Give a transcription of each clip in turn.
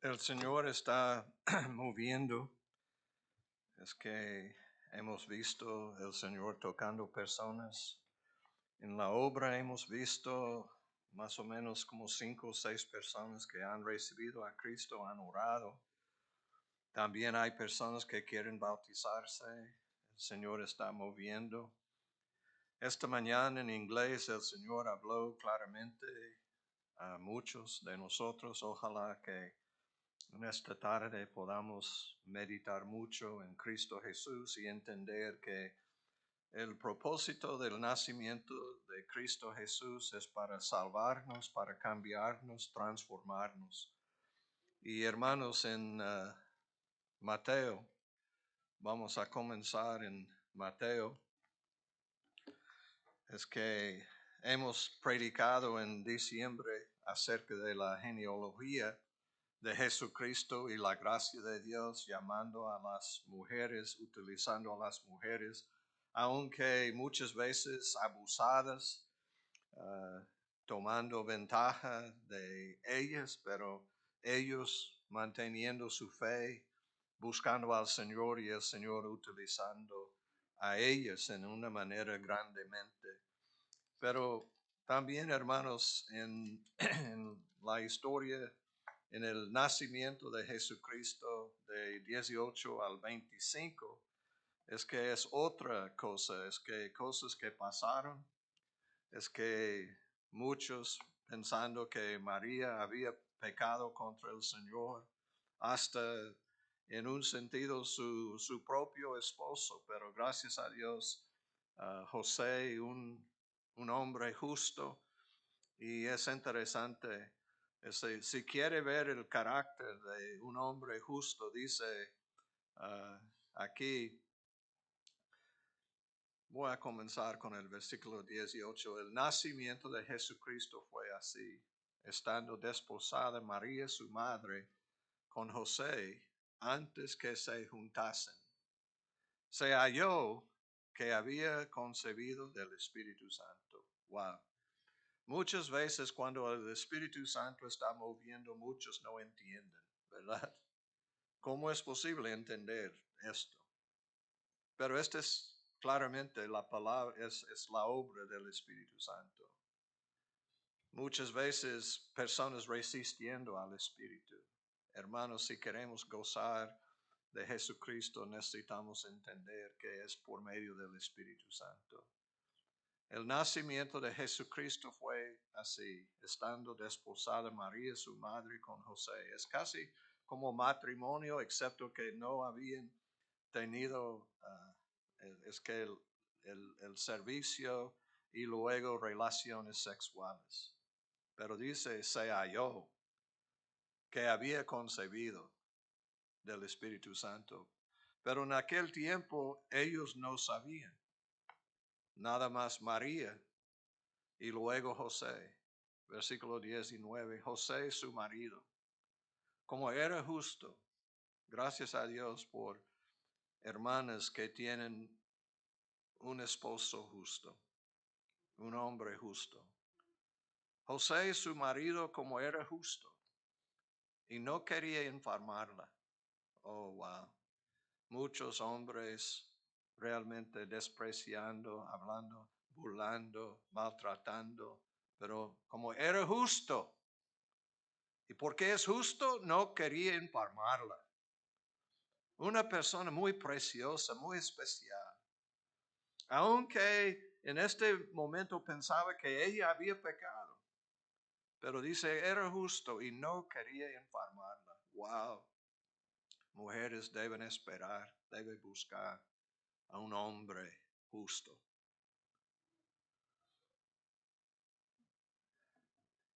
El Señor está moviendo. Es que hemos visto el Señor tocando personas. En la obra hemos visto más o menos como 5 o 6 personas que han recibido a Cristo, han orado. También hay personas que quieren bautizarse. El Señor está moviendo. Esta mañana en inglés el Señor habló claramente a muchos de nosotros. Ojalá que en esta tarde podamos meditar mucho en Cristo Jesús y entender que el propósito del nacimiento de Cristo Jesús es para salvarnos, para cambiarnos, transformarnos. Y hermanos, en Mateo, vamos a comenzar en Mateo. Es que hemos predicado en diciembre acerca de la genealogía de Jesucristo y la gracia de Dios, llamando a las mujeres, utilizando a las mujeres, aunque muchas veces abusadas, tomando ventaja de ellas, pero ellos manteniendo su fe, buscando al Señor y el Señor utilizando a ellas en una manera grandemente. Pero también, hermanos, en la historia, en el nacimiento de Jesucristo de 18 al 25, es que es otra cosa, es que cosas que pasaron, es que muchos pensando que María había pecado contra el Señor, hasta en un sentido su propio esposo, pero gracias a Dios, José, un hombre justo, y es interesante, si quiere ver el carácter de un hombre justo, dice aquí, voy a comenzar con el versículo 18. El nacimiento de Jesucristo fue así. Estando desposada María, su madre, con José, antes que se juntasen, se halló que había concebido del Espíritu Santo. Wow. Muchas veces cuando el Espíritu Santo está moviendo, muchos no entienden, ¿verdad? ¿Cómo es posible entender esto? Pero esta es claramente la palabra, es la obra del Espíritu Santo. Muchas veces personas resistiendo al Espíritu. Hermanos, si queremos gozar de Jesucristo, necesitamos entender que es por medio del Espíritu Santo. El nacimiento de Jesucristo fue así, estando desposada María, su madre, con José. Es casi como matrimonio, excepto que no habían tenido, es que el servicio y luego relaciones sexuales. Pero dice, se halló que había concebido del Espíritu Santo. Pero en aquel tiempo ellos no sabían. Nada más María y luego José. Versículo 19. José, su marido, como era justo, gracias a Dios por hermanas que tienen un esposo justo, un hombre justo. José, su marido, como era justo, y no quería enfermarla. Oh, wow. Muchos hombres realmente despreciando, hablando, burlando, maltratando, pero como era justo, y porque es justo, no quería enfermarla. Una persona muy preciosa, muy especial. Aunque en este momento pensaba que ella había pecado, pero dice, era justo y no quería enfermarla. Wow. Mujeres deben esperar, deben buscar a un hombre justo.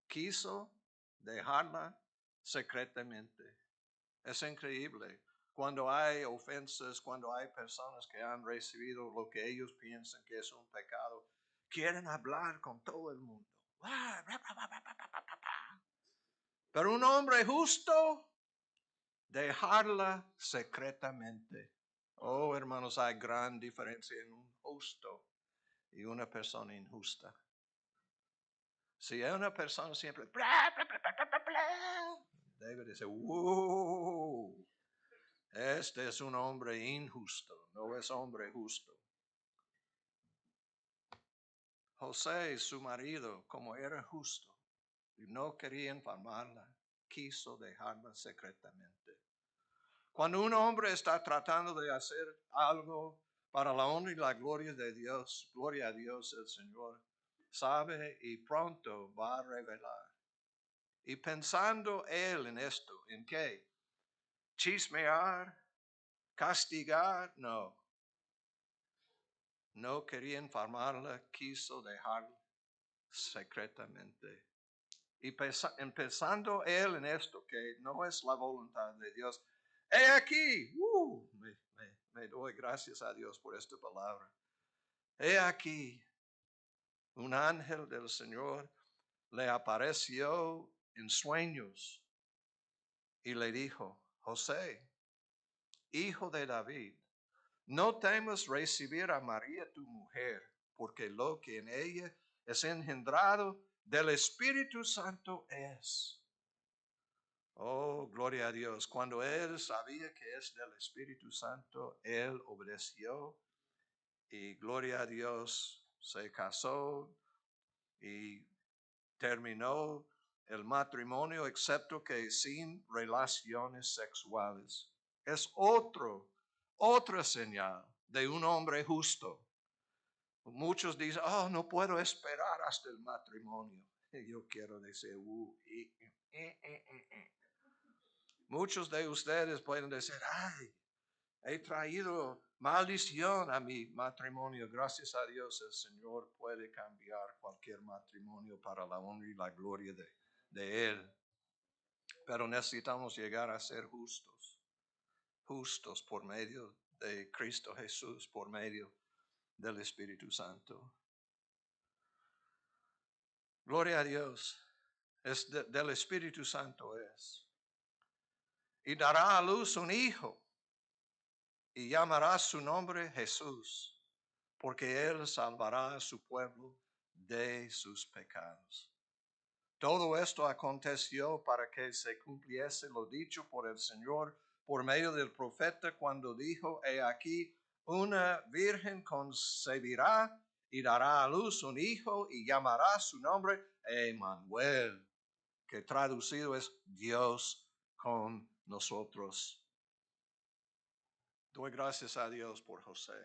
Quiso dejarla secretamente. Es increíble. Cuando hay ofensas, cuando hay personas que han recibido lo que ellos piensan que es un pecado, quieren hablar con todo el mundo. Pero un hombre justo, dejarla secretamente. Oh, hermanos, hay gran diferencia en un justo y una persona injusta. Si es una persona siempre, bla, bla, bla, bla, bla, bla, debe decir, este es un hombre injusto, no es hombre justo. José y su marido, como era justo y no quería enfermarla, quiso dejarla secretamente. Cuando un hombre está tratando de hacer algo para la honra y la gloria de Dios, gloria a Dios el Señor, sabe y pronto va a revelar. Y pensando él en esto, ¿en qué? Chismear, castigar, no. No quería enfermarla, quiso dejarla secretamente. Y empezando él en esto, que no es la voluntad de Dios. He aquí, me doy gracias a Dios por esta palabra. He aquí, un ángel del Señor le apareció en sueños y le dijo, José, hijo de David, no temas recibir a María tu mujer, porque lo que en ella es engendrado del Espíritu Santo es. Oh, gloria a Dios. Cuando él sabía que es del Espíritu Santo, él obedeció y gloria a Dios, se casó y terminó el matrimonio, excepto que sin relaciones sexuales. Es otra señal de un hombre justo. Muchos dicen, oh, no puedo esperar hasta el matrimonio. Yo quiero decir, Muchos de ustedes pueden decir, ay, he traído maldición a mi matrimonio. Gracias a Dios el Señor puede cambiar cualquier matrimonio para la honra y la gloria de Él. Pero necesitamos llegar a ser justos por medio de Cristo Jesús, por medio del Espíritu Santo. Gloria a Dios, del Espíritu Santo es. Y dará a luz un hijo y llamará su nombre Jesús, porque él salvará a su pueblo de sus pecados. Todo esto aconteció para que se cumpliese lo dicho por el Señor por medio del profeta cuando dijo, he aquí, una virgen concebirá y dará a luz un hijo y llamará su nombre Emmanuel, que traducido es Dios con nosotros. Doy gracias a Dios por José.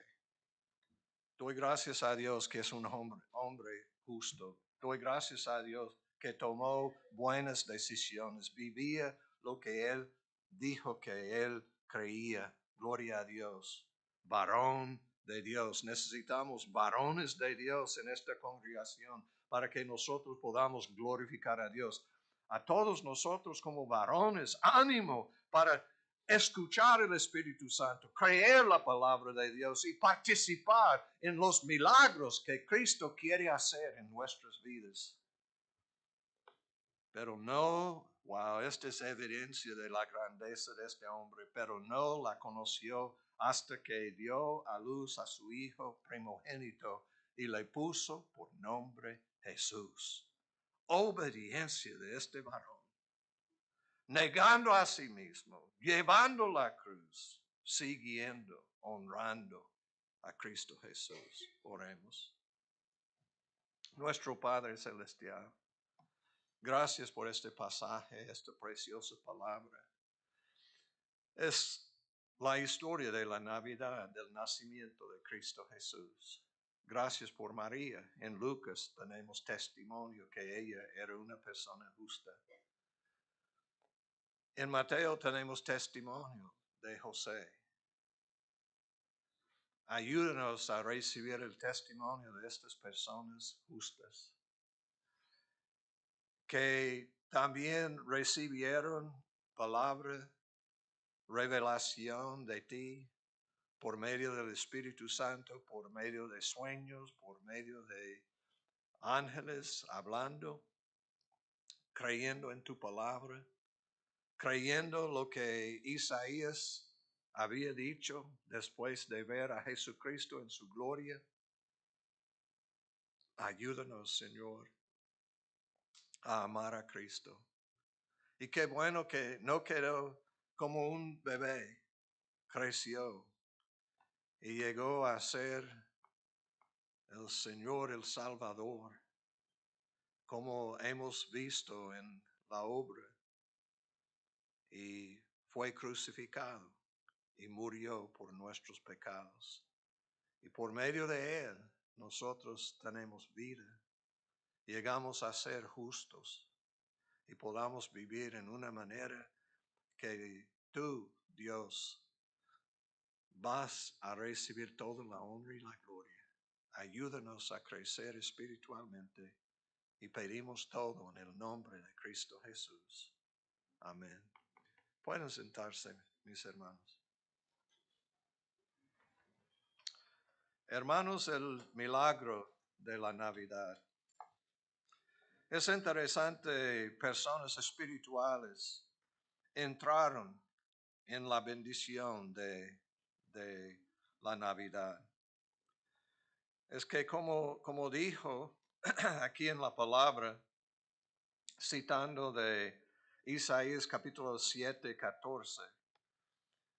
Doy gracias a Dios que es un hombre justo. Doy gracias a Dios que tomó buenas decisiones. Vivía lo que él dijo que él creía. Gloria a Dios. Varón de Dios. Necesitamos varones de Dios en esta congregación para que nosotros podamos glorificar a Dios. A todos nosotros como varones, ánimo para escuchar el Espíritu Santo, creer la palabra de Dios y participar en los milagros que Cristo quiere hacer en nuestras vidas. Pero no, esta es evidencia de la grandeza de este hombre, pero no la conoció hasta que dio a luz a su hijo primogénito y le puso por nombre Jesús. Obediencia de este varón. Negando a sí mismo, llevando la cruz, siguiendo, honrando a Cristo Jesús. Oremos. Nuestro Padre Celestial, gracias por este pasaje, esta preciosa palabra. Es la historia de la Navidad, del nacimiento de Cristo Jesús. Gracias por María. En Lucas tenemos testimonio que ella era una persona justa. En Mateo tenemos testimonio de José. Ayúdanos a recibir el testimonio de estas personas justas, que también recibieron palabra, revelación de ti por medio del Espíritu Santo, por medio de sueños, por medio de ángeles hablando, creyendo en tu palabra, creyendo lo que Isaías había dicho después de ver a Jesucristo en su gloria. Ayúdanos, Señor, a amar a Cristo. Y qué bueno que no quedó como un bebé, creció y llegó a ser el Señor, el Salvador, como hemos visto en la obra, y fue crucificado y murió por nuestros pecados. Y por medio de Él nosotros tenemos vida, llegamos a ser justos y podamos vivir en una manera que tú, Dios, vas a recibir toda la honra y la gloria. Ayúdanos a crecer espiritualmente y pedimos todo en el nombre de Cristo Jesús. Amén. Pueden sentarse, mis hermanos. Hermanos, el milagro de la Navidad. Es interesante, personas espirituales entraron en la bendición de la Navidad. Es que como dijo aquí en la palabra, citando de Isaías capítulo 7, 14,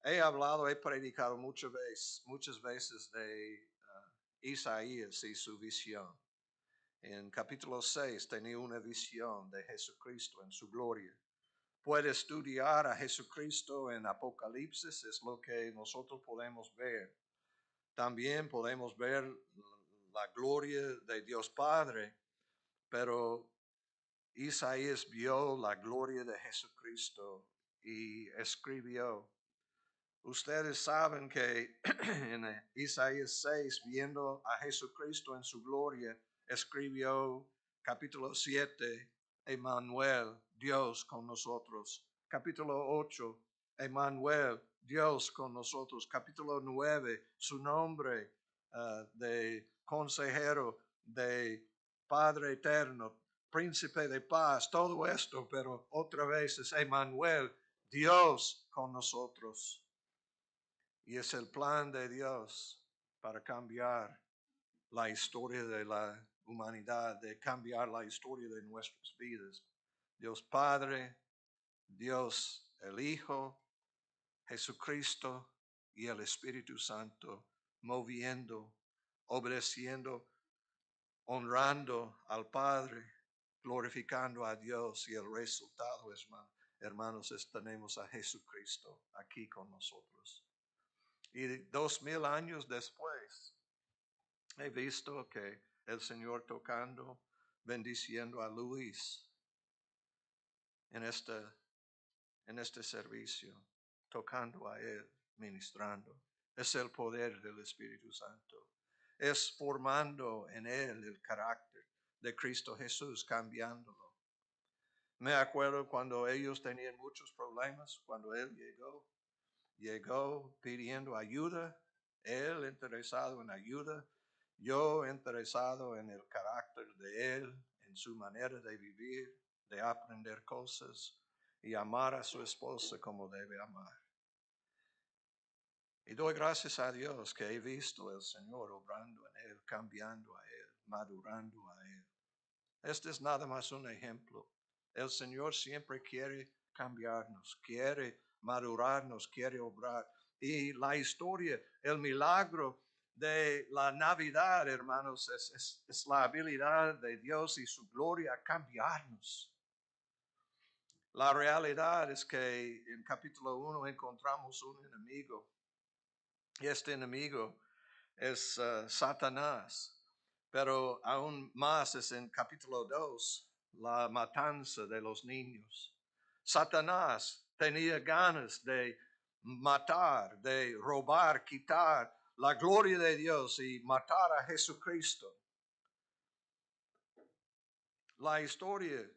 he predicado muchas veces de Isaías y su visión. En capítulo 6 tenía una visión de Jesucristo en su gloria. Puede estudiar a Jesucristo en Apocalipsis, es lo que nosotros podemos ver. También podemos ver la gloria de Dios Padre, pero Isaías vio la gloria de Jesucristo y escribió. Ustedes saben que en Isaías 6, viendo a Jesucristo en su gloria, escribió capítulo 7, Emmanuel, Dios con nosotros. Capítulo 8, Emmanuel, Dios con nosotros. Capítulo 9, su nombre de consejero, de Padre eterno, príncipe de paz, todo esto, pero otra vez es Emmanuel, Dios con nosotros. Y es el plan de Dios para cambiar la historia de la humanidad, de cambiar la historia de nuestras vidas. Dios Padre, Dios el Hijo, Jesucristo y el Espíritu Santo moviendo, obedeciendo, honrando al Padre, glorificando a Dios, y el resultado, hermanos, tenemos a Jesucristo aquí con nosotros. Y 2000 años después, he visto que el Señor tocando, bendiciendo a Luis en este servicio, tocando a él, ministrando. Es el poder del Espíritu Santo. Es formando en él el carácter de Cristo Jesús, cambiándolo. Me acuerdo cuando ellos tenían muchos problemas, cuando él llegó pidiendo ayuda, él interesado en ayuda, yo interesado en el carácter de él, en su manera de vivir, de aprender cosas y amar a su esposa como debe amar. Y doy gracias a Dios que he visto al Señor obrando en él, cambiando a él, madurando a él. Este es nada más un ejemplo. El Señor siempre quiere cambiarnos, quiere madurarnos, quiere obrar. Y la historia, el milagro de la Navidad, hermanos, es la habilidad de Dios y su gloria a cambiarnos. La realidad es que en capítulo 1 encontramos un enemigo. Y este enemigo es Satanás. Pero aún más es en capítulo 2, la matanza de los niños. Satanás tenía ganas de matar, de robar, quitar la gloria de Dios y matar a Jesucristo. La historia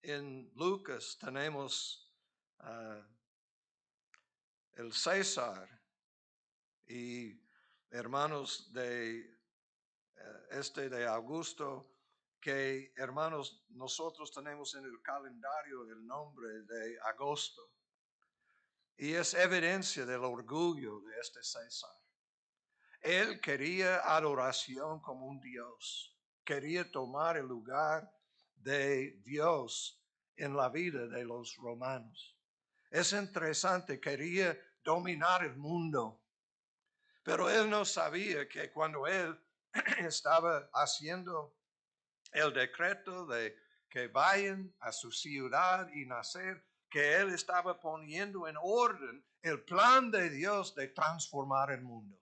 en Lucas tenemos el César y hermanos de de Augusto, que hermanos, nosotros tenemos en el calendario el nombre de agosto. Y es evidencia del orgullo de este César. Él quería adoración como un Dios. Quería tomar el lugar de Dios en la vida de los romanos. Es interesante, quería dominar el mundo, pero él no sabía que cuando él estaba haciendo el decreto de que vayan a su ciudad y nacer, que él estaba poniendo en orden el plan de Dios de transformar el mundo.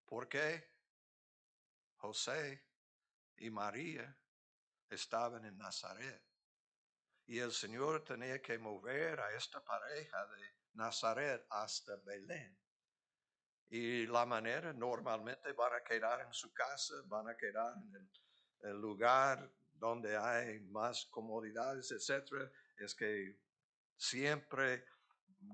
Porque José y María estaban en Nazaret. Y el Señor tenía que mover a esta pareja de Nazaret hasta Belén. Y la manera, normalmente van a quedar en su casa, van a quedar en el lugar donde hay más comodidades, etc. Es que siempre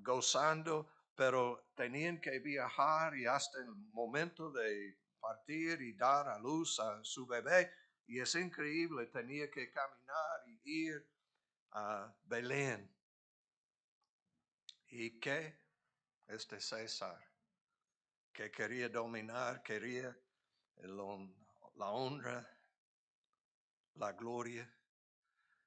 gozando, pero tenían que viajar y hasta el momento de partir y dar a luz a su bebé. Y es increíble, tenía que caminar y ir a Belén. ¿Y qué? César, que quería dominar, quería la honra, la gloria.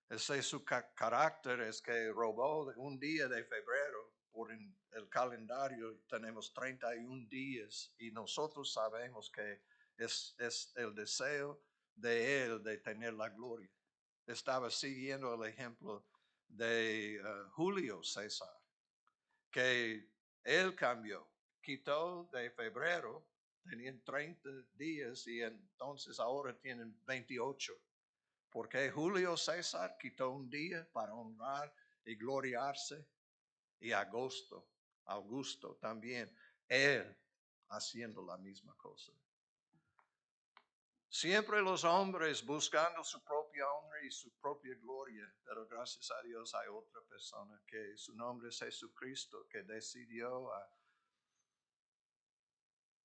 Ese es su carácter, es que robó un día de febrero. Por el calendario tenemos 31 días y nosotros sabemos que es el deseo de él de tener la gloria. Estaba siguiendo el ejemplo de Julio César, que él cambió, quitó de febrero, tenían 30 días y entonces ahora tienen 28. Porque Julio César quitó un día para honrar y gloriarse, y Augusto también, él haciendo la misma cosa. Siempre los hombres buscando su propia honra y su propia gloria, pero gracias a Dios hay otra persona que su nombre es Jesucristo, que decidió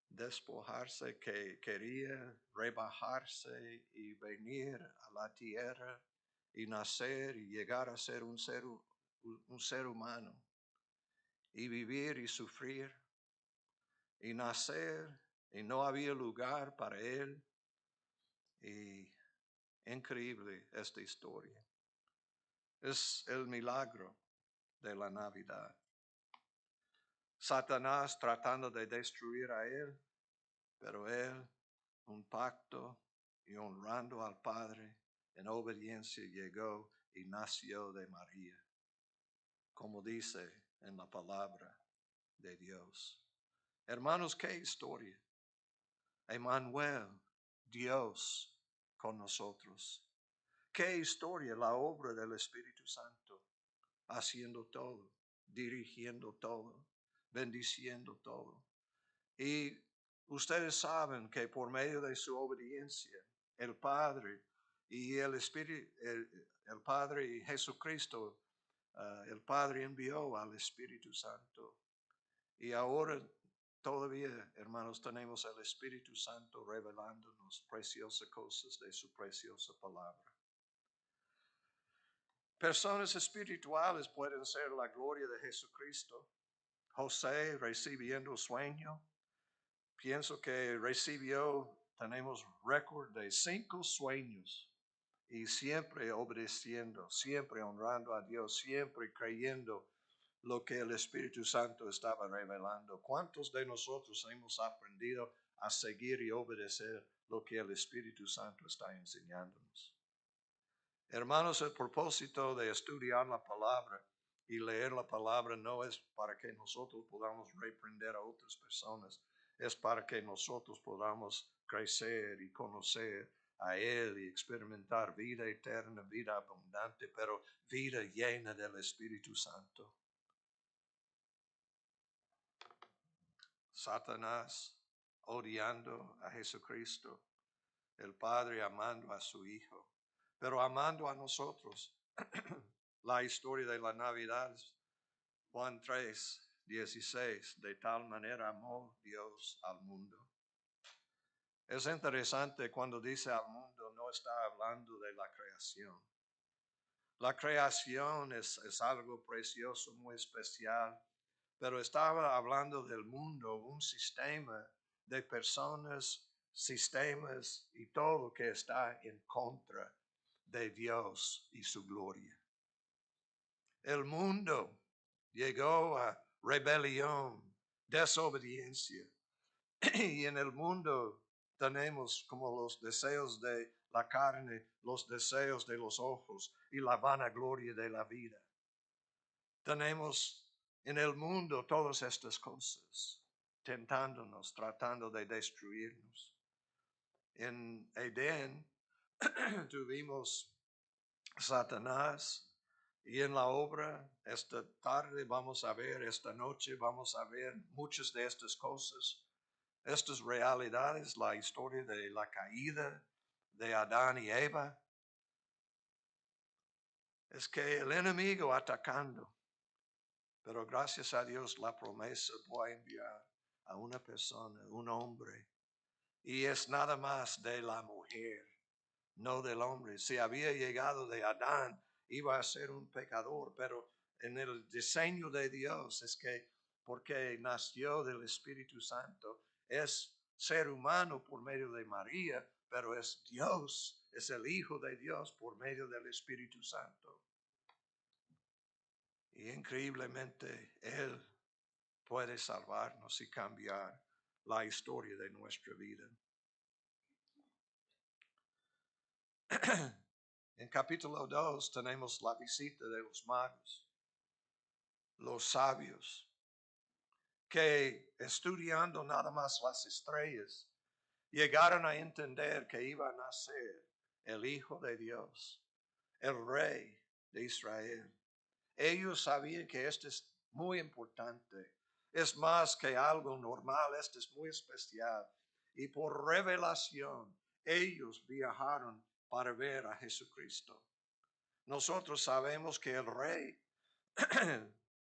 despojarse, que quería rebajarse y venir a la tierra y nacer y llegar a ser un ser humano y vivir y sufrir y nacer y no había lugar para él. Y increíble esta historia. Es el milagro de la Navidad. Satanás tratando de destruir a él, pero él, un pacto y honrando al Padre, en obediencia llegó y nació de María, como dice en la palabra de Dios. Hermanos, qué historia. Emmanuel, Dios con nosotros. Qué historia la obra del Espíritu Santo, haciendo todo, dirigiendo todo, bendiciendo todo. Y ustedes saben que por medio de su obediencia, el Padre y el Espíritu, el Padre y Jesucristo, el Padre envió al Espíritu Santo. Y ahora todavía, hermanos, tenemos el Espíritu Santo revelándonos preciosas cosas de su preciosa palabra. Personas espirituales pueden ser la gloria de Jesucristo. José recibiendo sueño. Pienso que tenemos récord de 5 sueños y siempre obedeciendo, siempre honrando a Dios, siempre creyendo lo que el Espíritu Santo estaba revelando. ¿Cuántos de nosotros hemos aprendido a seguir y obedecer lo que el Espíritu Santo está enseñándonos? Hermanos, el propósito de estudiar la palabra y leer la palabra no es para que nosotros podamos reprender a otras personas, es para que nosotros podamos crecer y conocer a Él y experimentar vida eterna, vida abundante, pero vida llena del Espíritu Santo. Satanás odiando a Jesucristo, el Padre amando a su Hijo, pero amando a nosotros. La historia de la Navidad, Juan 3:16, de tal manera amó Dios al mundo. Es interesante cuando dice al mundo, no está hablando de la creación. La creación es algo precioso, muy especial, pero estaba hablando del mundo, un sistema de personas, sistemas y todo que está en contra de Dios y su gloria. El mundo llegó a rebelión, desobediencia. Y en el mundo tenemos como los deseos de la carne, los deseos de los ojos y la vanagloria de la vida. Tenemos en el mundo todas estas cosas, tentándonos, tratando de destruirnos. En Edén tuvimos Satanás, y en la obra esta tarde vamos a ver, esta noche vamos a ver muchas de estas cosas, estas realidades, la historia de la caída de Adán y Eva. Es que el enemigo atacando, pero gracias a Dios la promesa voy a enviar a una persona, un hombre, y es nada más de la mujer, no del hombre. Si había llegado de Adán, iba a ser un pecador, pero en el diseño de Dios es que porque nació del Espíritu Santo, es ser humano por medio de María, pero es Dios, es el Hijo de Dios por medio del Espíritu Santo. Y increíblemente Él puede salvarnos y cambiar la historia de nuestra vida. En capítulo 2 tenemos la visita de los magos, los sabios, que estudiando nada más las estrellas, llegaron a entender que iba a nacer el Hijo de Dios, el Rey de Israel. Ellos sabían que esto es muy importante, es más que algo normal, esto es muy especial. Y por revelación, ellos viajaron para ver a Jesucristo. Nosotros sabemos que el rey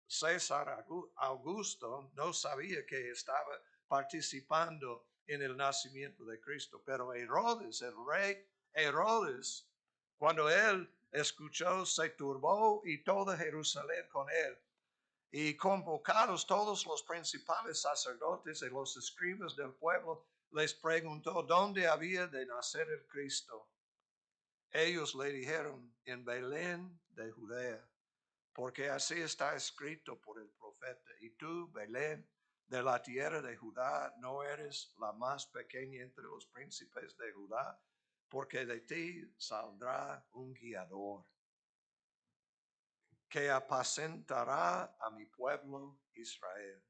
César Augusto no sabía que estaba participando en el nacimiento de Cristo, pero Herodes, el rey Herodes, cuando él escuchó, se turbó y toda Jerusalén con él. Y convocados todos los principales sacerdotes y los escribas del pueblo, les preguntó dónde había de nacer el Cristo. Ellos le dijeron, en Belén de Judea, porque así está escrito por el profeta. Y tú, Belén, de la tierra de Judá, no eres la más pequeña entre los príncipes de Judá, porque de ti saldrá un guiador que apacentará a mi pueblo Israel.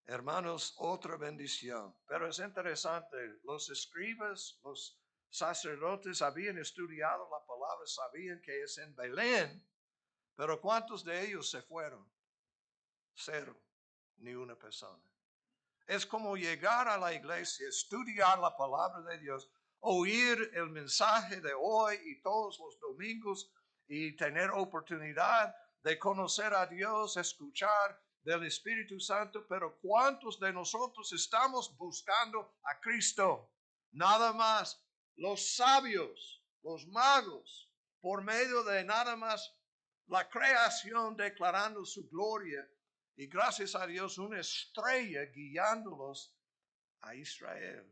Hermanos, otra bendición. Pero es interesante, los escribas, los sacerdotes habían estudiado la palabra, sabían que es en Belén, pero ¿cuántos de ellos se fueron? Cero, ni una persona. Es como llegar a la iglesia, estudiar la palabra de Dios, oír el mensaje de hoy y todos los domingos y tener oportunidad de conocer a Dios, escuchar del Espíritu Santo, pero ¿cuántos de nosotros estamos buscando a Cristo? Nada más los sabios, los magos, por medio de nada más la creación declarando su gloria y gracias a Dios una estrella guiándolos a Israel.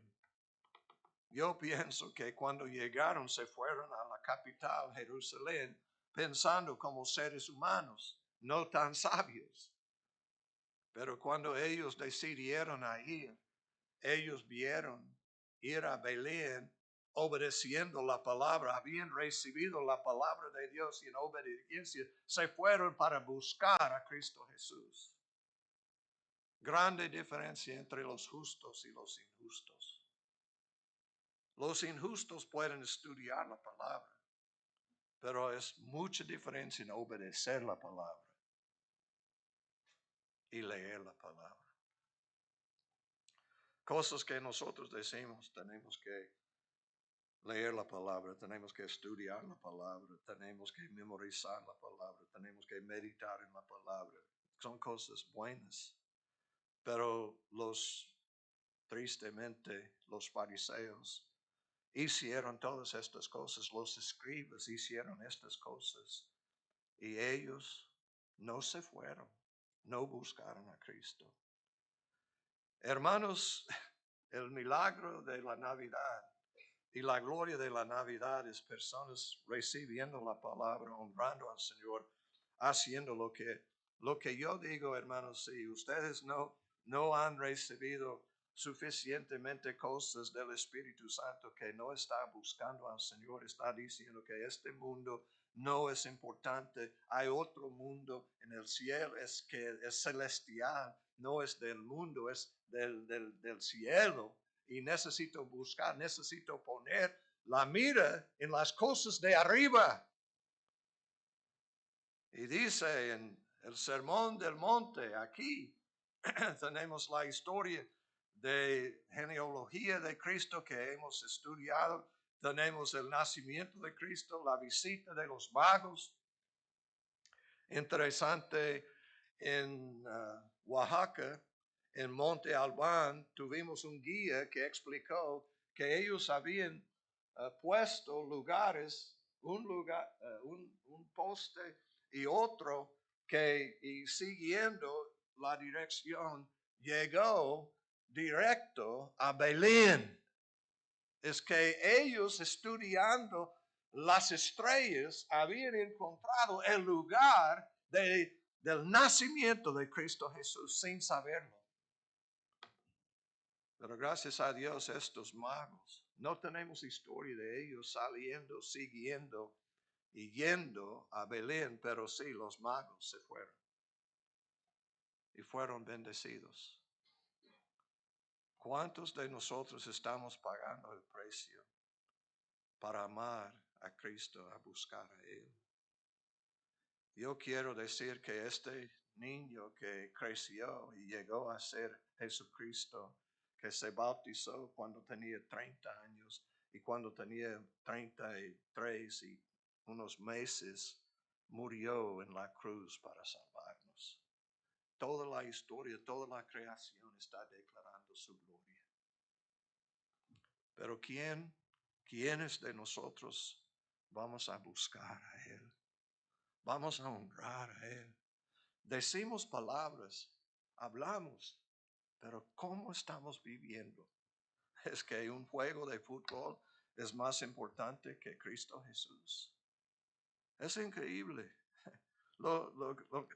Yo pienso que cuando llegaron se fueron a la capital, Jerusalén, pensando como seres humanos, no tan sabios. Pero cuando ellos decidieron ir, ellos vieron ir a Belén obedeciendo la palabra, habían recibido la palabra de Dios y en obediencia se fueron para buscar a Cristo Jesús. Grande diferencia entre los justos y los injustos. Los injustos pueden estudiar la palabra, pero es mucha diferencia en obedecer la palabra y leer la palabra. Cosas que nosotros decimos, tenemos que leer la palabra, tenemos que estudiar la palabra, tenemos que memorizar la palabra, tenemos que meditar en la palabra. Son cosas buenas, pero tristemente, los fariseos hicieron todas estas cosas, los escribas hicieron estas cosas y ellos no se fueron, no buscaron a Cristo. Hermanos, el milagro de la Navidad Y la gloria de la Navidad es personas recibiendo la palabra, honrando al Señor, haciendo lo que yo digo, hermanos, si ustedes no han recibido suficientemente cosas del Espíritu Santo, que no está buscando al Señor, está diciendo que este mundo no es importante, hay otro mundo en el cielo, es que es celestial, no es del mundo, es del cielo. Y necesito buscar, necesito poner la mira en las cosas de arriba. Y dice en el Sermón del Monte, aquí tenemos la historia de genealogía de Cristo que hemos estudiado. Tenemos el nacimiento de Cristo, la visita de los magos. Interesante, en Oaxaca, en Monte Albán, tuvimos un guía que explicó que ellos habían puesto lugares, un poste y otro, que y siguiendo la dirección llegó directo a Belén. Es que ellos, estudiando las estrellas, habían encontrado el lugar del nacimiento de Cristo Jesús sin saberlo. Pero gracias a Dios, estos magos, no tenemos historia de ellos saliendo, siguiendo y yendo a Belén, pero sí, los magos se fueron y fueron bendecidos. ¿Cuántos de nosotros estamos pagando el precio para amar a Cristo, a buscar a Él? Yo quiero decir que este niño que creció y llegó a ser Jesucristo, que se bautizó cuando tenía 30 años y cuando tenía 33 y unos meses, murió en la cruz para salvarnos. Toda la historia, toda la creación está declarando su gloria. Pero ¿quiénes de nosotros vamos a buscar a Él? Vamos a honrar a Él. Decimos palabras, hablamos, pero ¿cómo estamos viviendo? Es que un juego de fútbol es más importante que Cristo Jesús. Es increíble.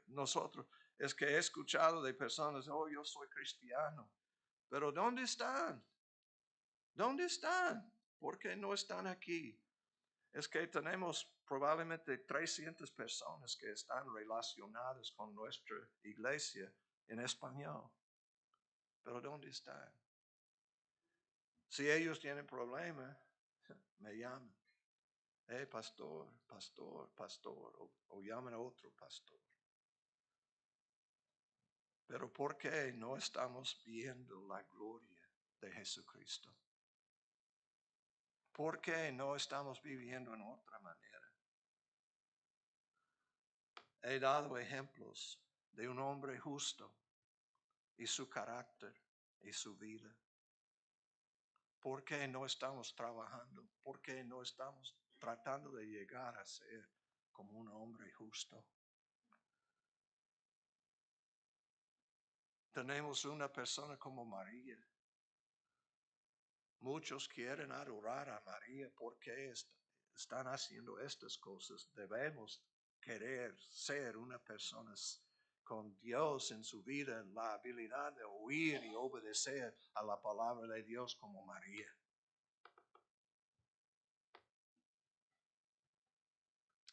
Nosotros, es que he escuchado de personas, oh, yo soy cristiano, pero ¿dónde están? ¿Dónde están? ¿Por qué no están aquí? Es que tenemos probablemente 300 personas que están relacionadas con nuestra iglesia en español. Pero ¿dónde están? Si ellos tienen problemas, me llaman. Pastor, pastor, pastor, o llaman a otro pastor. Pero ¿por qué no estamos viendo la gloria de Jesucristo? ¿Por qué no estamos viviendo en otra manera? He dado ejemplos de un hombre justo y su carácter y su vida. ¿Por qué no estamos trabajando? ¿Por qué no estamos tratando de llegar a ser como un hombre justo? Tenemos una persona como María. Muchos quieren adorar a María porque están haciendo estas cosas. Debemos querer ser una persona con Dios en su vida, la habilidad de oír y obedecer a la palabra de Dios como María.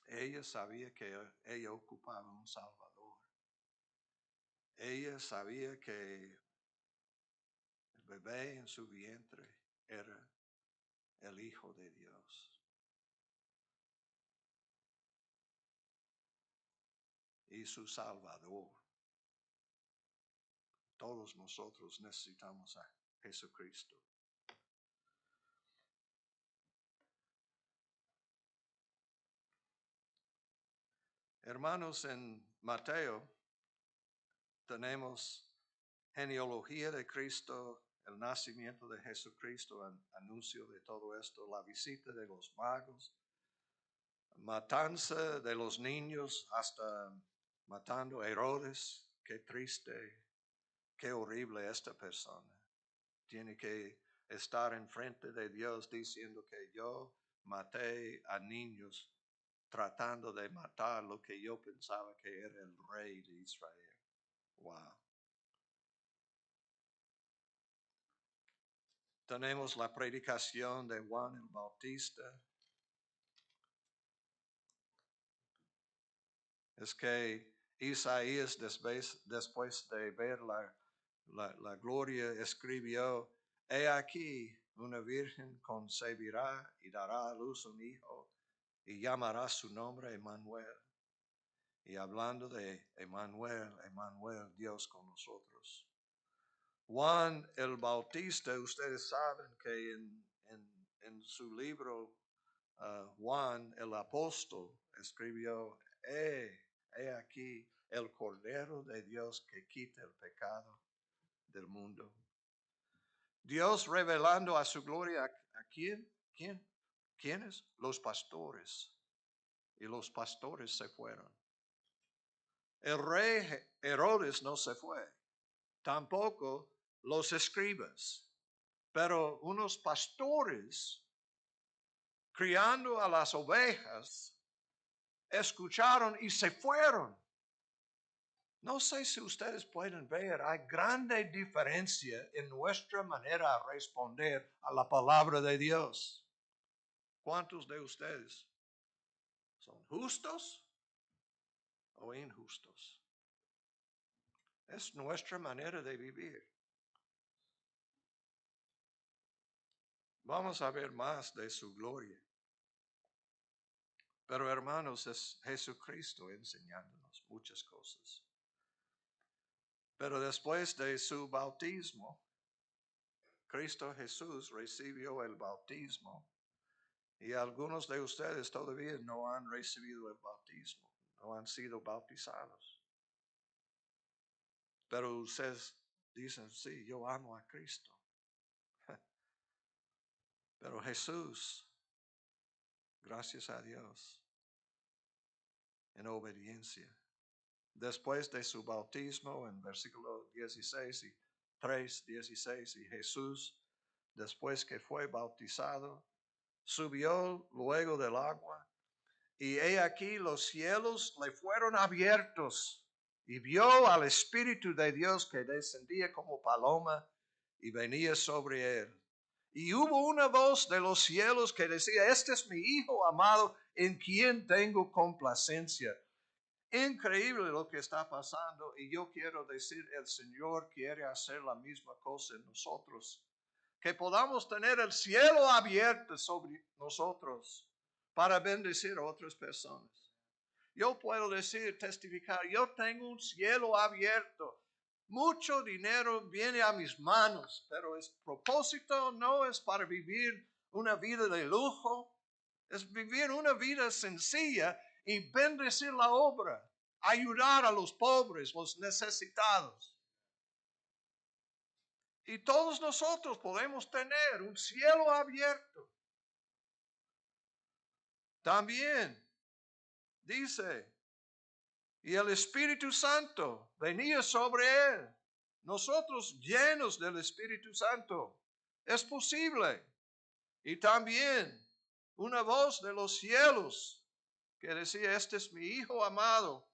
Ella sabía que ella ocupaba un Salvador. Ella sabía que el bebé en su vientre era el Hijo de Dios. Y su Salvador. Todos nosotros necesitamos a Jesucristo. Hermanos, en Mateo tenemos genealogía de Cristo, el nacimiento de Jesucristo, el anuncio de todo esto, la visita de los magos, matanza de los niños hasta matando a Herodes. Qué triste, qué horrible esta persona. Tiene que estar enfrente de Dios diciendo que yo maté a niños tratando de matar lo que yo pensaba que era el rey de Israel. Wow. Tenemos la predicación de Juan el Bautista. Es que Isaías, después de ver la gloria, escribió, he aquí, una virgen concebirá y dará a luz un hijo y llamará su nombre Emmanuel. Y hablando de Emmanuel, Dios con nosotros. Juan el Bautista, ustedes saben que en su libro, Juan el apóstol escribió, he aquí el Cordero de Dios que quita el pecado del mundo. Dios revelando a su gloria a quién? ¿Quiénes? Los pastores. Y los pastores se fueron. El rey Herodes no se fue, tampoco los escribas, pero unos pastores criando a las ovejas escucharon y se fueron. No sé si ustedes pueden ver, hay grande diferencia en nuestra manera de responder a la palabra de Dios. ¿Cuántos de ustedes son justos o injustos? Es nuestra manera de vivir. Vamos a ver más de su gloria. Pero hermanos, es Jesucristo enseñándonos muchas cosas. Pero después de su bautismo, Cristo Jesús recibió el bautismo y algunos de ustedes todavía no han recibido el bautismo, no han sido bautizados. Pero ustedes dicen, sí, yo amo a Cristo. Pero Jesús, gracias a Dios, en obediencia, después de su bautismo, en versículo 16 y 3:16, y Jesús, después que fue bautizado, subió luego del agua, y he aquí los cielos le fueron abiertos, y vio al Espíritu de Dios que descendía como paloma y venía sobre él. Y hubo una voz de los cielos que decía, este es mi Hijo amado, en quien tengo complacencia. Increíble lo que está pasando, y yo quiero decir, el Señor quiere hacer la misma cosa en nosotros. Que podamos tener el cielo abierto sobre nosotros para bendecir a otras personas. Yo puedo decir, testificar, yo tengo un cielo abierto. Mucho dinero viene a mis manos, pero el propósito no es para vivir una vida de lujo, es vivir una vida sencilla y bendecir la obra, ayudar a los pobres, los necesitados. Y todos nosotros podemos tener un cielo abierto. También dice, y el Espíritu Santo venía sobre él. Nosotros llenos del Espíritu Santo. Es posible. Y también una voz de los cielos que decía, este es mi Hijo amado,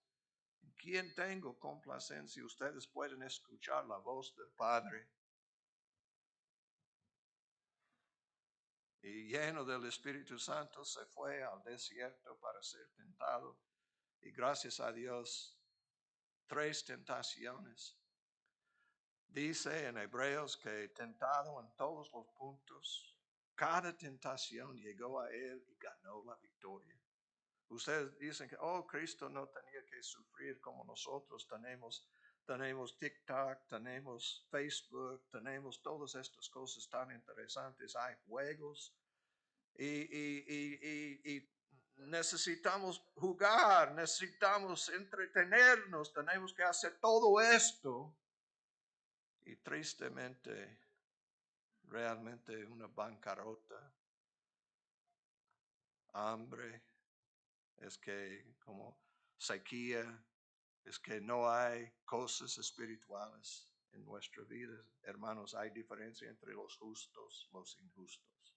en quien tengo complacencia. Ustedes pueden escuchar la voz del Padre. Y lleno del Espíritu Santo se fue al desierto para ser tentado. Y gracias a Dios, 3 tentaciones. Dice en Hebreos que tentado en todos los puntos, cada tentación llegó a él y ganó la victoria. Ustedes dicen que, oh, Cristo no tenía que sufrir como nosotros. Tenemos TikTok, tenemos Facebook, tenemos todas estas cosas tan interesantes. Hay juegos y necesitamos jugar, necesitamos entretenernos, tenemos que hacer todo esto. Y tristemente, realmente una bancarrota, hambre, es que como sequía, es que no hay cosas espirituales en nuestra vida. Hermanos, hay diferencia entre los justos y los injustos.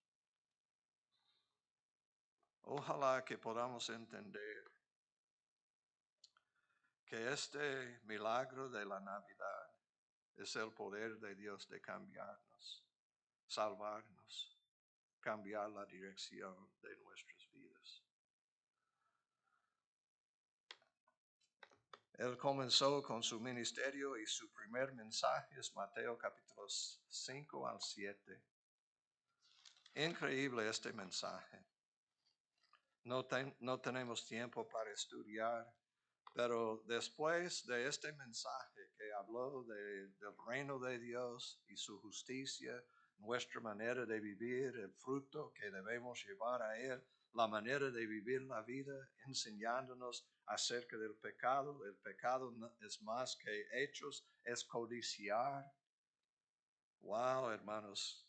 Ojalá que podamos entender que este milagro de la Navidad es el poder de Dios de cambiarnos, salvarnos, cambiar la dirección de nuestras vidas. Él comenzó con su ministerio y su primer mensaje es Mateo capítulos 5 al 7. Increíble este mensaje. No tenemos tiempo para estudiar, pero después de este mensaje que habló del reino de Dios y su justicia, nuestra manera de vivir, el fruto que debemos llevar a Él, la manera de vivir la vida, enseñándonos acerca del pecado. El pecado es más que hechos, es codiciar. Wow, hermanos,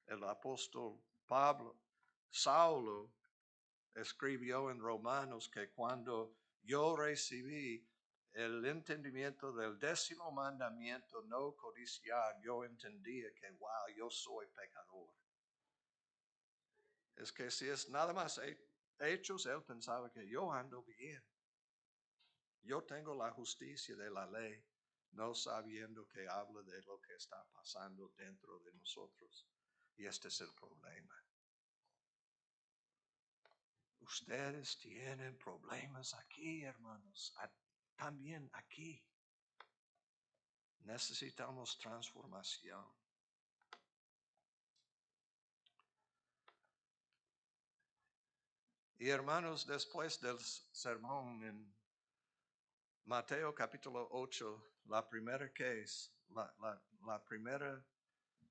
el apóstol Saulo, escribió en Romanos que cuando yo recibí el entendimiento del 10º mandamiento, no codiciar, yo entendía que, wow, yo soy pecador. Es que si es nada más hechos, él pensaba que yo ando bien. Yo tengo la justicia de la ley, no sabiendo que habla de lo que está pasando dentro de nosotros. Y este es el problema. Ustedes tienen problemas aquí, hermanos, también aquí. Necesitamos transformación. Y hermanos, después del sermón en Mateo capítulo 8, la primera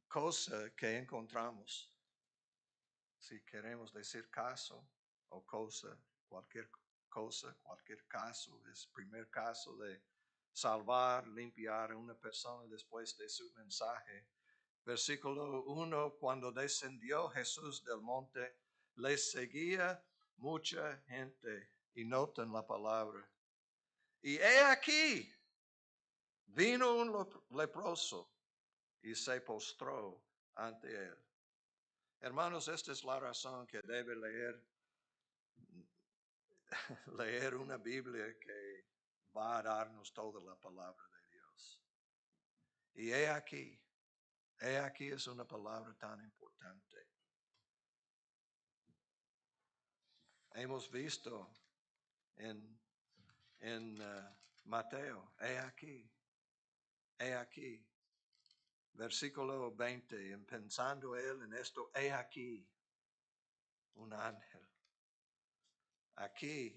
cosa que encontramos, si queremos decir caso o cosa, cualquier caso, es el primer caso de salvar, limpiar a una persona después de su mensaje. Versículo 1, cuando descendió Jesús del monte, le seguía mucha gente. Y noten la palabra. Y he aquí, vino un leproso y se postró ante él. Hermanos, esta es la razón que debe leer una Biblia que va a darnos toda la palabra de Dios. Y he aquí es una palabra tan importante. Hemos visto en Mateo, he aquí, versículo 20, en pensando él en esto, he aquí un ángel. Aquí,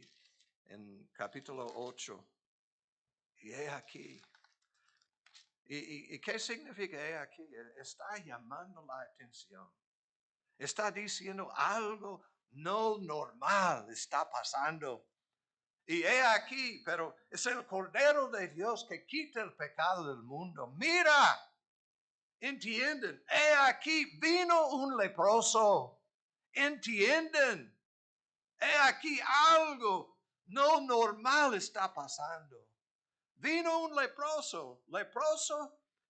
en capítulo 8, y he aquí. ¿Y qué significa he aquí? Está llamando la atención. Está diciendo algo no normal está pasando. Y he aquí, pero es el Cordero de Dios que quita el pecado del mundo. Mira, entienden, he aquí, vino un leproso. Entienden, he aquí algo no normal está pasando. Vino un leproso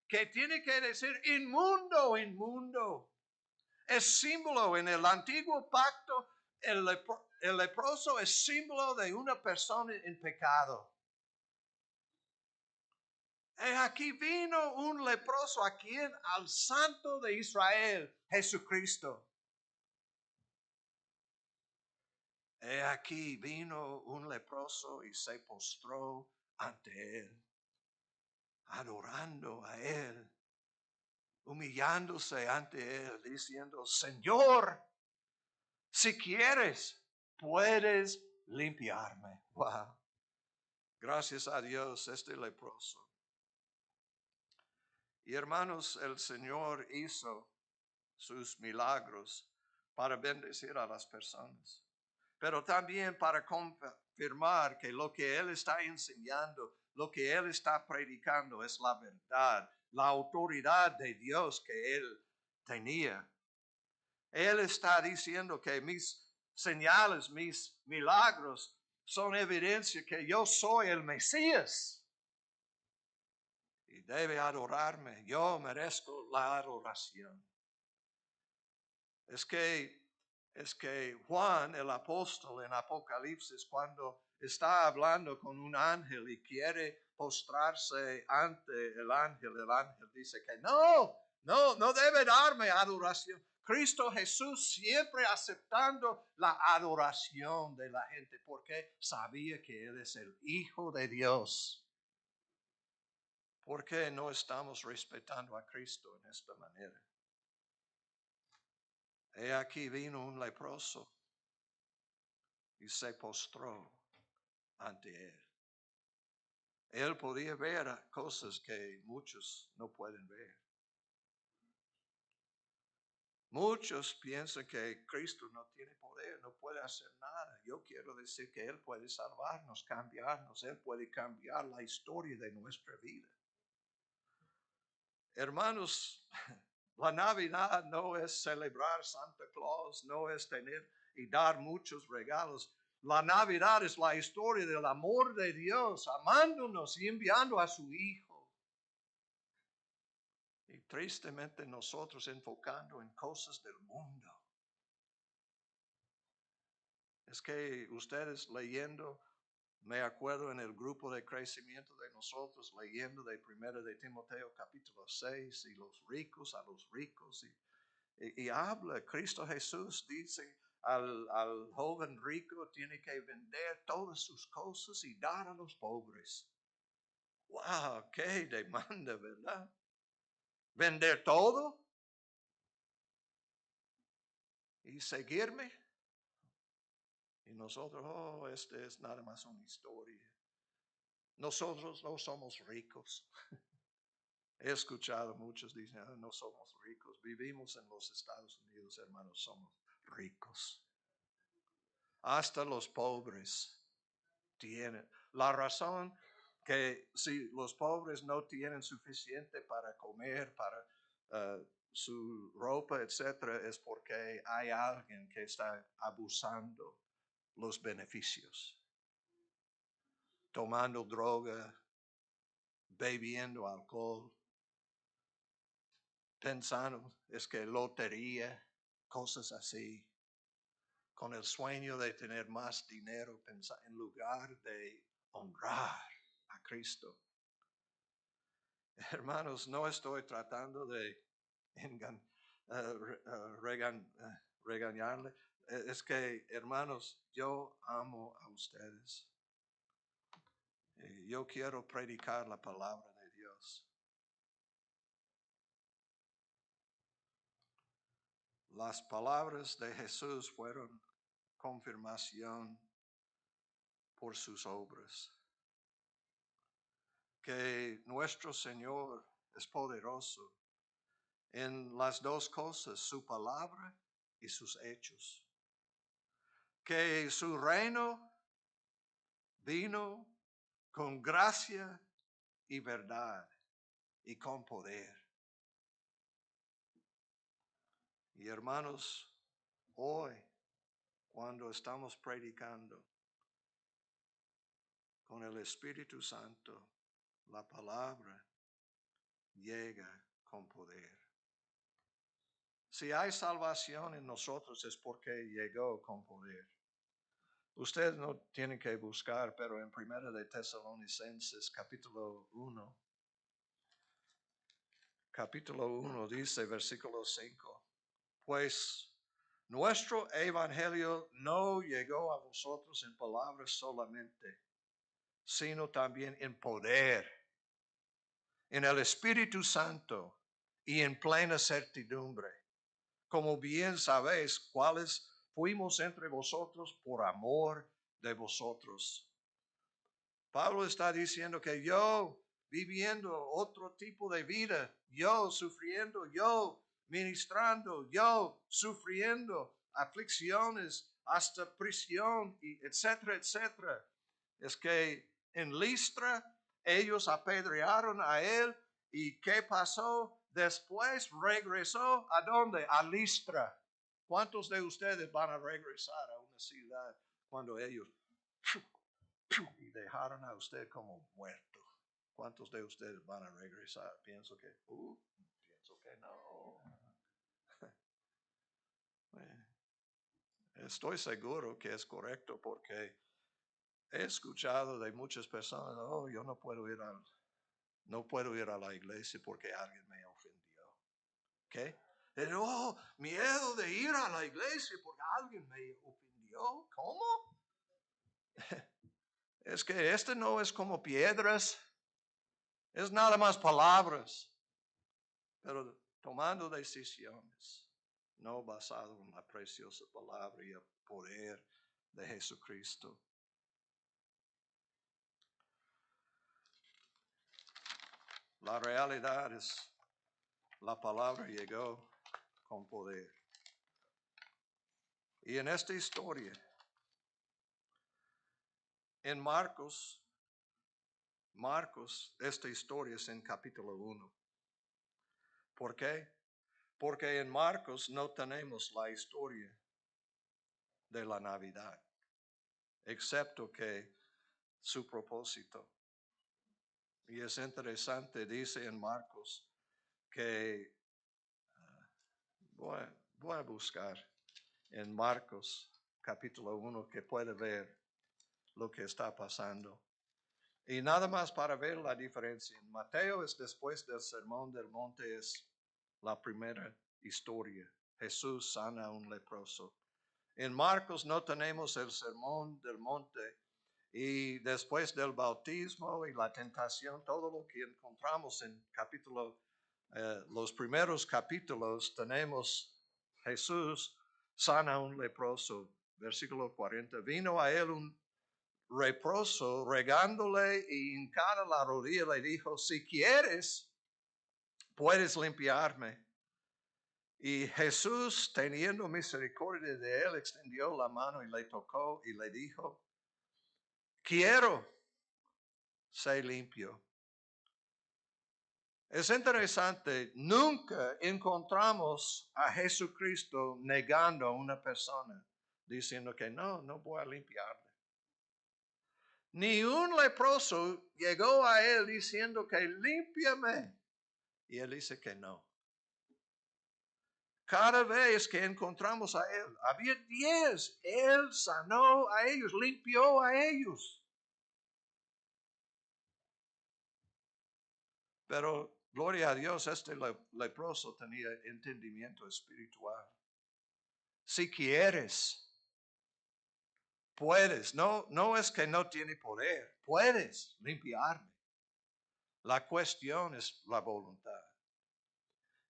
que tiene que decir inmundo. Es símbolo en el antiguo pacto. El leproso es símbolo de una persona en pecado. Aquí vino un leproso a quien al Santo de Israel, Jesucristo. Aquí vino un leproso y se postró ante él, adorando a él, humillándose ante él, diciendo, Señor, si quieres, puedes limpiarme. Wow. Gracias a Dios, este leproso. Y hermanos, el Señor hizo sus milagros para bendecir a las personas, pero también para confirmar que lo que Él está enseñando, lo que Él está predicando es la verdad, la autoridad de Dios que Él tenía. Él está diciendo que mis señales, mis milagros son evidencia que yo soy el Mesías. y debe adorarme. Yo merezco la adoración. Es que Juan, el apóstol en Apocalipsis, cuando está hablando con un ángel y quiere postrarse ante el ángel dice que no debe darme adoración. Cristo Jesús siempre aceptando la adoración de la gente porque sabía que Él es el Hijo de Dios. ¿Por qué no estamos respetando a Cristo en esta manera? He aquí vino un leproso y se postró ante Él. Él podía ver cosas que muchos no pueden ver. Muchos piensan que Cristo no tiene poder, no puede hacer nada. Yo quiero decir que Él puede salvarnos, cambiarnos. Él puede cambiar la historia de nuestra vida. Hermanos, la Navidad no es celebrar Santa Claus, no es tener y dar muchos regalos. La Navidad es la historia del amor de Dios, amándonos y enviando a su Hijo. Y tristemente nosotros enfocando en cosas del mundo. Es que ustedes leyendo, me acuerdo en el grupo de crecimiento de nosotros, leyendo de 1 de Timoteo capítulo 6, y los ricos a los ricos, y habla, Cristo Jesús dice al joven rico, tiene que vender todas sus cosas y dar a los pobres. ¡Wow! ¡Qué demanda!, ¿verdad? ¿Vender todo y seguirme? Y nosotros, este es nada más una historia. Nosotros no somos ricos. He escuchado muchos dicen, no somos ricos. Vivimos en los Estados Unidos, hermanos, somos ricos. Hasta los pobres tienen. La razón que si los pobres no tienen suficiente para comer, para su ropa, etcétera, es porque hay alguien que está abusando los beneficios, tomando droga, bebiendo alcohol, pensando es que lotería, cosas así, con el sueño de tener más dinero, en lugar de honrar a Cristo. Hermanos, no estoy tratando de regañarle. Es que, hermanos, yo amo a ustedes. Yo quiero predicar la palabra de Dios. Las palabras de Jesús fueron confirmación por sus obras. Que nuestro Señor es poderoso en las dos cosas, su palabra y sus hechos. Que su reino vino con gracia y verdad y con poder. Y hermanos, hoy, cuando estamos predicando con el Espíritu Santo, la palabra llega con poder. Si hay salvación en nosotros es porque llegó con poder. Ustedes no tienen que buscar, pero en 1 de Tesalonicenses capítulo 1 dice, versículo 5, pues nuestro evangelio no llegó a vosotros en palabras solamente, sino también en poder, en el Espíritu Santo y en plena certidumbre. Como bien sabéis, cuáles fuimos entre vosotros por amor de vosotros. Pablo está diciendo que yo viviendo otro tipo de vida, yo sufriendo, yo ministrando, yo sufriendo aflicciones, hasta prisión, y etcétera, etcétera. Es que en Listra ellos apedrearon a él, y ¿qué pasó? Después regresó ¿a dónde? A Listra. ¿Cuántos de ustedes van a regresar a una ciudad cuando ellos y dejaron a usted como muerto? ¿Cuántos de ustedes van a regresar? Pienso que no. Estoy seguro que es correcto porque he escuchado de muchas personas, oh, yo no puedo ir a la iglesia porque alguien me ofendió. ¿Qué? Oh, miedo de ir a la iglesia porque alguien me ofendió. ¿Cómo? Es que este no es como piedras, es nada más palabras, pero tomando decisiones, no basado en la preciosa palabra y el poder de Jesucristo. La realidad es, la palabra llegó con poder. Y en esta historia, en Marcos, esta historia es en capítulo 1. ¿Por qué? Porque en Marcos no tenemos la historia de la Navidad, excepto que su propósito. Y es interesante, dice en Marcos, que voy a buscar en Marcos capítulo 1 que puede ver lo que está pasando. Y nada más para ver la diferencia. En Mateo es después del Sermón del Monte, es la primera historia. Jesús sana a un leproso. En Marcos no tenemos el Sermón del Monte y después del bautismo y la tentación, todo lo que encontramos en los primeros capítulos, tenemos Jesús sana a un leproso. Versículo 40. Vino a él un leproso regándole y hincada la rodilla le dijo, si quieres, puedes limpiarme. Y Jesús, teniendo misericordia de él, extendió la mano y le tocó y le dijo, quiero, sé limpio. Es interesante, nunca encontramos a Jesucristo negando a una persona, diciendo que no voy a limpiarle. Ni un leproso llegó a él diciendo que límpiame. Y él dice que no. Cada vez que encontramos a él, había 10, él sanó a ellos, limpió a ellos. Pero gloria a Dios, este leproso tenía entendimiento espiritual. Si quieres, puedes. No es que no tiene poder, puedes limpiarme. La cuestión es la voluntad.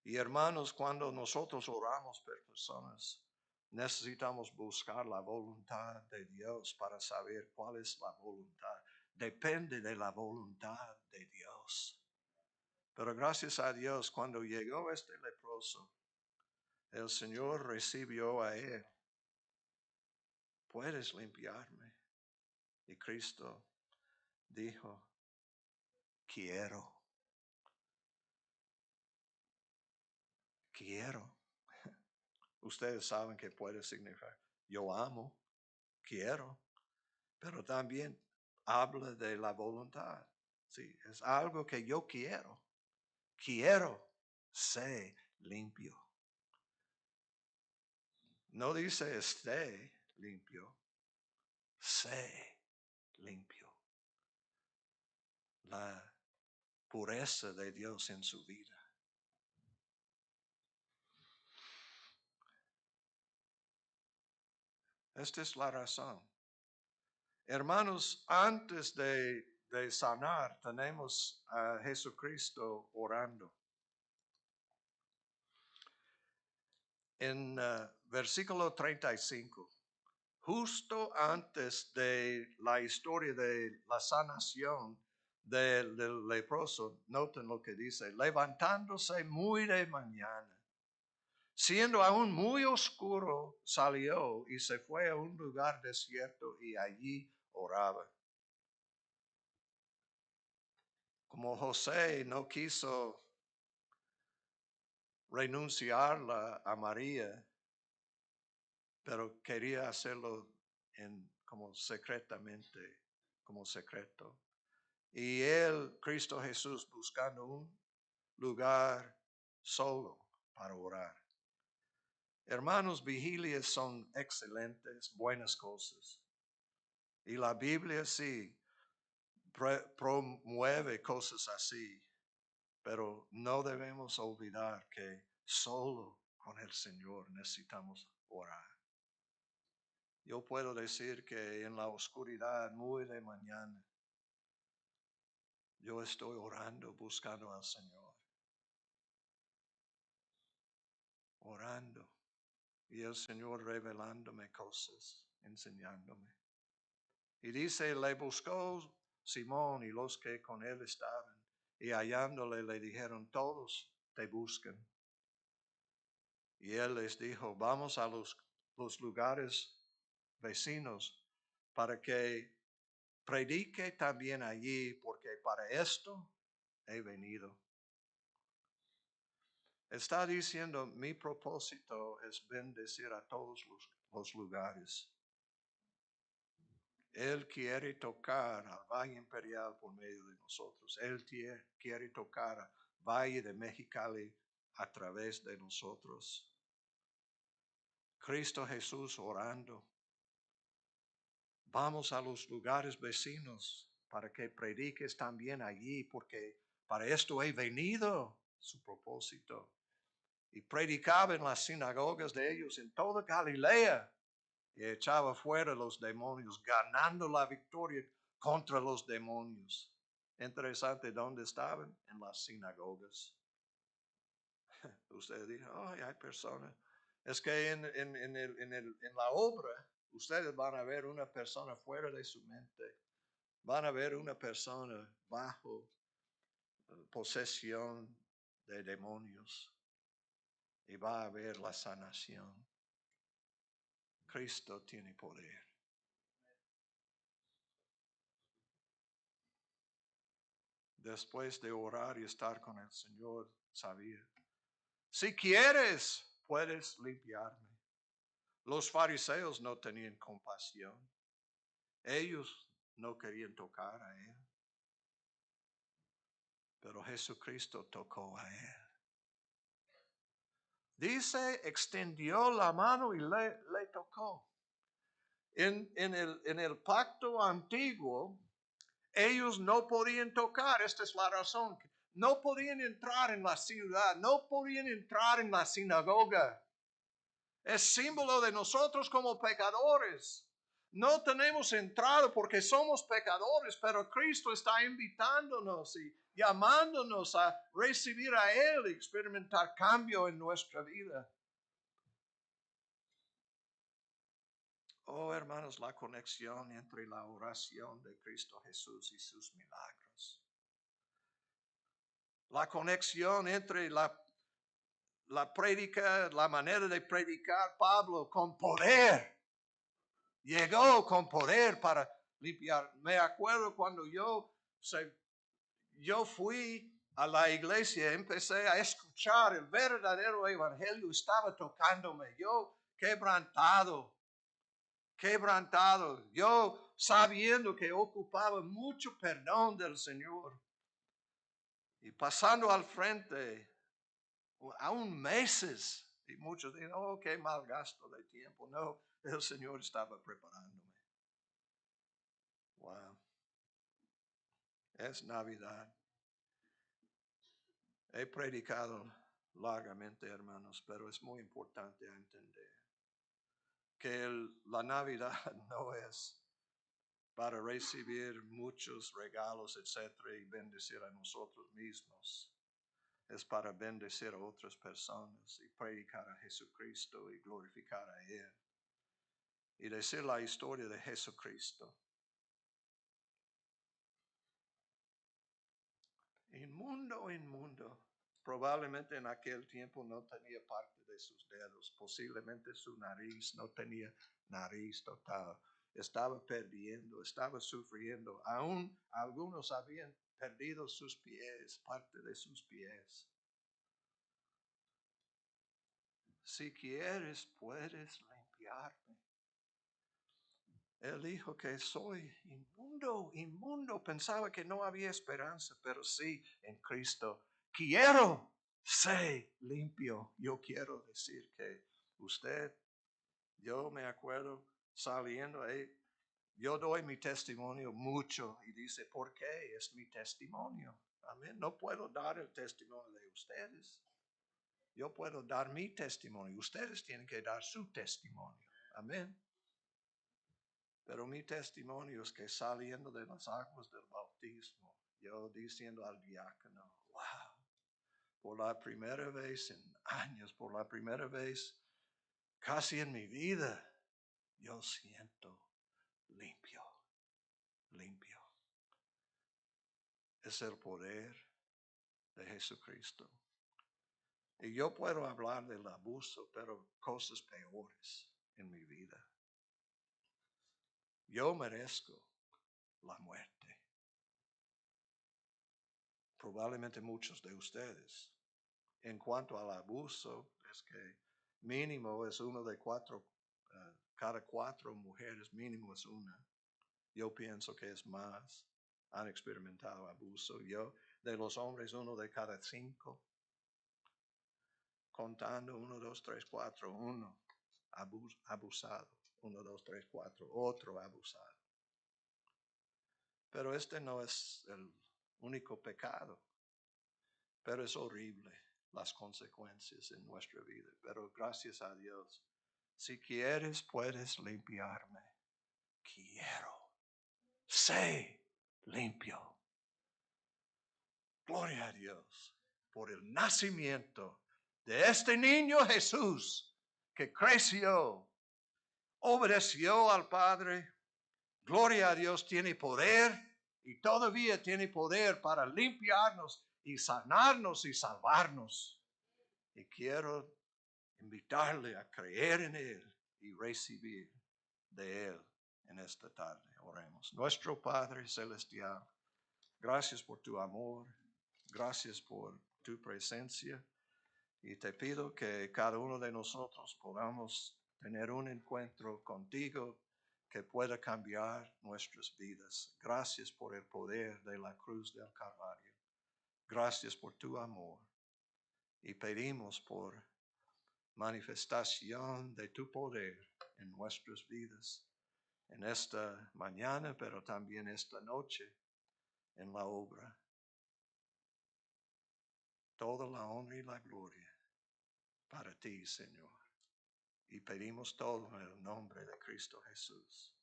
Y hermanos, cuando nosotros oramos por personas, necesitamos buscar la voluntad de Dios para saber cuál es la voluntad. Depende de la voluntad de Dios. Pero gracias a Dios, cuando llegó este leproso, el Señor recibió a él. Puedes limpiarme. Y Cristo dijo, quiero. Ustedes saben que puede significar, yo amo, quiero, pero también habla de la voluntad. Sí, es algo que yo quiero. Quiero ser limpio. No dice esté limpio, sé limpio. La pureza de Dios en su vida. Esta es la razón. Hermanos, antes de sanar, tenemos a Jesucristo orando. En versículo 35, justo antes de la historia de la sanación del leproso, noten lo que dice, levantándose muy de mañana, siendo aún muy oscuro, salió y se fue a un lugar desierto y allí oraba. Como José no quiso renunciarla a María, pero quería hacerlo como secretamente, como secreto. Y él, Cristo Jesús, buscando un lugar solo para orar. Hermanos, vigilias son excelentes, buenas cosas. Y la Biblia sí promueve cosas así, pero no debemos olvidar que solo con el Señor necesitamos orar. Yo puedo decir que en la oscuridad, muy de mañana, yo estoy orando, buscando al Señor. Orando. Y el Señor revelándome cosas, enseñándome. Y dice, le buscó Simón y los que con él estaban. Y hallándole le dijeron, todos te buscan. Y él les dijo, vamos a los lugares vecinos para que predique también allí, porque para esto he venido. Está diciendo, mi propósito es bendecir a todos los lugares. Él quiere tocar al Valle Imperial por medio de nosotros. Él quiere tocar al Valle de Mexicali a través de nosotros. Cristo Jesús orando. Vamos a los lugares vecinos para que prediques también allí, porque para esto he venido, su propósito. Y predicaba en las sinagogas de ellos en toda Galilea y echaba fuera los demonios, ganando la victoria contra los demonios. Interesante, ¿dónde estaban? En las sinagogas. Usted dijo, oh, hay personas. Es que en la obra, ustedes van a ver una persona fuera de su mente. Van a ver una persona bajo posesión de demonios. Y va a haber la sanación. Cristo tiene poder. Después de orar y estar con el Señor, sabía, si quieres, puedes limpiarme. Los fariseos no tenían compasión. Ellos no querían tocar a él. Pero Jesucristo tocó a él. Dice, extendió la mano y le tocó. En el pacto antiguo, ellos no podían tocar, esta es la razón. No podían entrar en la ciudad, no podían entrar en la sinagoga. Es símbolo de nosotros como pecadores. No tenemos entrada porque somos pecadores, pero Cristo está invitándonos y llamándonos a recibir a Él y experimentar cambio en nuestra vida. Oh, hermanos, la conexión entre la oración de Cristo Jesús y sus milagros. La conexión entre la prédica, la manera de predicar Pablo con poder. Llegó con poder para limpiar. Me acuerdo cuando yo fui a la iglesia, empecé a escuchar el verdadero evangelio, estaba tocándome. Yo quebrantado. Yo sabiendo que ocupaba mucho perdón del Señor. Y pasando al frente, aún meses, y muchos dicen, oh, qué mal gasto de tiempo. No, el Señor estaba preparándome. Wow. Es Navidad. He predicado largamente, hermanos, pero es muy importante entender que la Navidad no es para recibir muchos regalos, etcétera, y bendecir a nosotros mismos. Es para bendecir a otras personas y predicar a Jesucristo y glorificar a Él. Y decir la historia de Jesucristo. Inmundo. Probablemente en aquel tiempo no tenía parte de sus dedos. Posiblemente su nariz no tenía nariz total. Estaba perdiendo, estaba sufriendo. Aún algunos habían perdido sus pies, parte de sus pies. Si quieres, puedes limpiarme. Él dijo que soy inmundo, inmundo. Pensaba que no había esperanza, pero sí en Cristo. Quiero ser limpio. Yo quiero decir que usted, yo me acuerdo saliendo ahí, yo doy mi testimonio mucho y dice, ¿por qué? Es mi testimonio. Amén. No puedo dar el testimonio de ustedes. Yo puedo dar mi testimonio. Ustedes tienen que dar su testimonio. Amén. Pero mi testimonio es que saliendo de las aguas del bautismo, yo diciendo al diácono, wow, por la primera vez en años, por la primera vez casi en mi vida, yo siento limpio, limpio. Es el poder de Jesucristo. Y yo puedo hablar del abuso, pero cosas peores en mi vida. Yo merezco la muerte. Probablemente muchos de ustedes. En cuanto al abuso, es que mínimo es uno de cada 4 mujeres, mínimo es una. Yo pienso que es más. Han experimentado abuso. Yo, de los hombres, uno de cada 5. Contando 1, 2, 3, 4, uno abusado. 1, 2, 3, 4, otro abusado. Pero este no es el único pecado. Pero es horrible las consecuencias en nuestra vida. Pero gracias a Dios, si quieres puedes limpiarme. Quiero. Sé limpio. Gloria a Dios por el nacimiento de este niño Jesús que creció, obedeció al Padre. Gloria a Dios, tiene poder y todavía tiene poder para limpiarnos y sanarnos y salvarnos. Y quiero invitarle a creer en Él y recibir de Él en esta tarde. Oremos. Nuestro Padre Celestial, gracias por tu amor, gracias por tu presencia y te pido que cada uno de nosotros podamos tener un encuentro contigo que pueda cambiar nuestras vidas. Gracias por el poder de la cruz del Calvario. Gracias por tu amor y pedimos por manifestación de tu poder en nuestras vidas, en esta mañana, pero también esta noche, en la obra. Toda la honra y la gloria para ti, Señor. Y pedimos todo en el nombre de Cristo Jesús.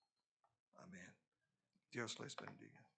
Amén. Dios les bendiga.